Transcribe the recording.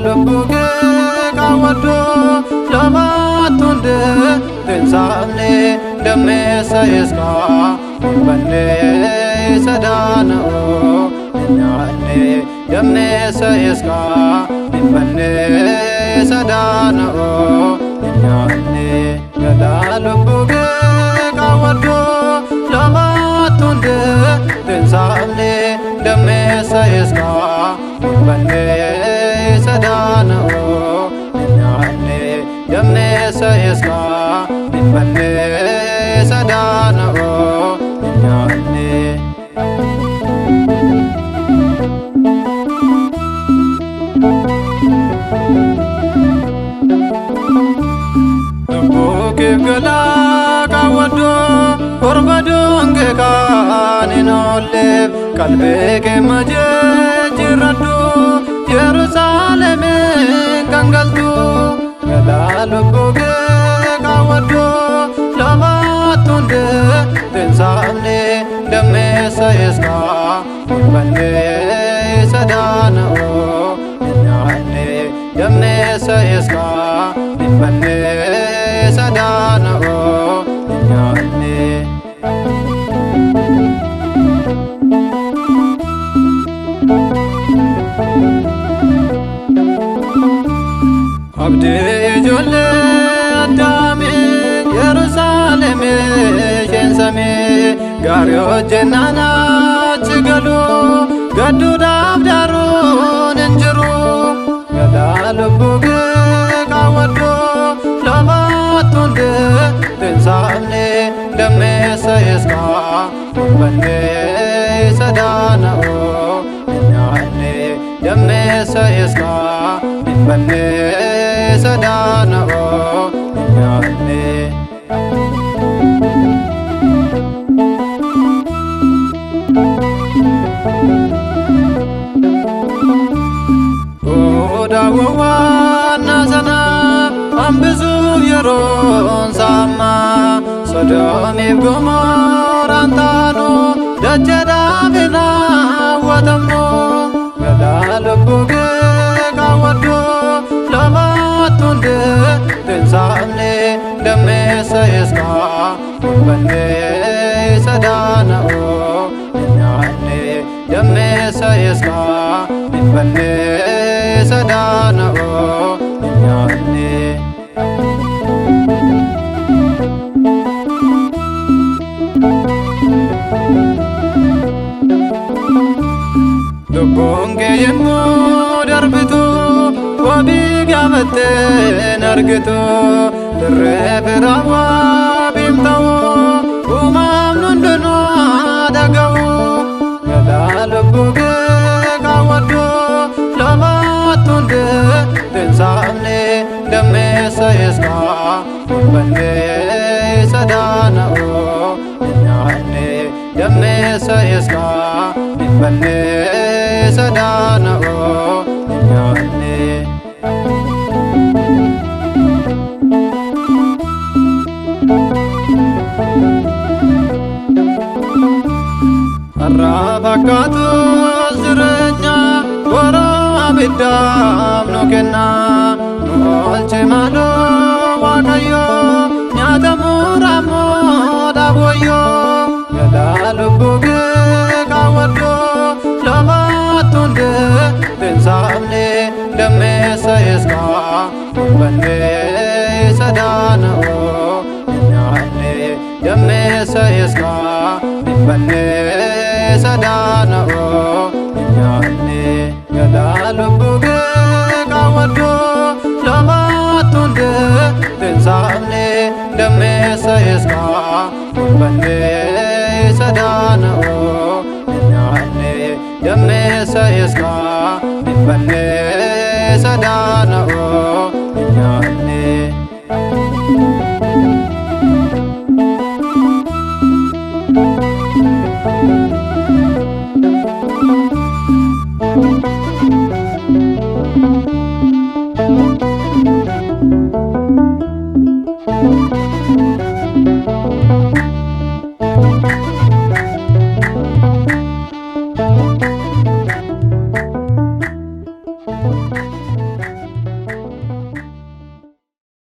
Lubbuke kawado lamatunde densamne damesa iska bande sadana o nyane damesa iska bande sadana o nyane gada lubbuke kawado lamatunde densamne damesa iska bande sadana o nyane damesa iska bande sadana o nyane Lubbuke gala kawado orbado angeka ninole kalbeke maje jiradu Jerusalem kangaltu gala lubbuke kawado lamatunde densamne damesa iska bande sadana o nyane damesa iska bande sadana o nyane Abdi jolle adami Jerusalem shensame gario jennana chigalu gaddu dabdarun injiru gada lubbuke kawado lamatunde densamne damesa iska bande sadana o nyane damesa iska bande sadana o nyane Oda wana sana ambizu yeron sama Sodom Gomorrah antano dajjada bina watamno gada lubbuke kawado lamatunde densamne damesa iska bande sadana o nyane damesa iska bande sadana o nyane Lubbuke yemmo darbitu wabigamate nargitu terrefirawa bimtawo umam nundunu dagawu gada lubbuke kawado lamatunde densamne damesa iska bande sadana o nyane damesa iska bande sadana o nyane Arabakatu zirenya goro abidam nokena nolche malo wakayo nyatamuramo daboyo gada lubbuke kawado lamatunde densamne damesa iska bande sadana o nyane damesa iska bande sadana o nyane gada lubbuke ನಿಂಬಲ್ಲಿ ಸದಾನವು ನಿನ್ನೆ ಯಮ್ಮೆ ಸಯಸ್ಕ ನಿಂಬಲ್ಲಿ ಸದಾನವು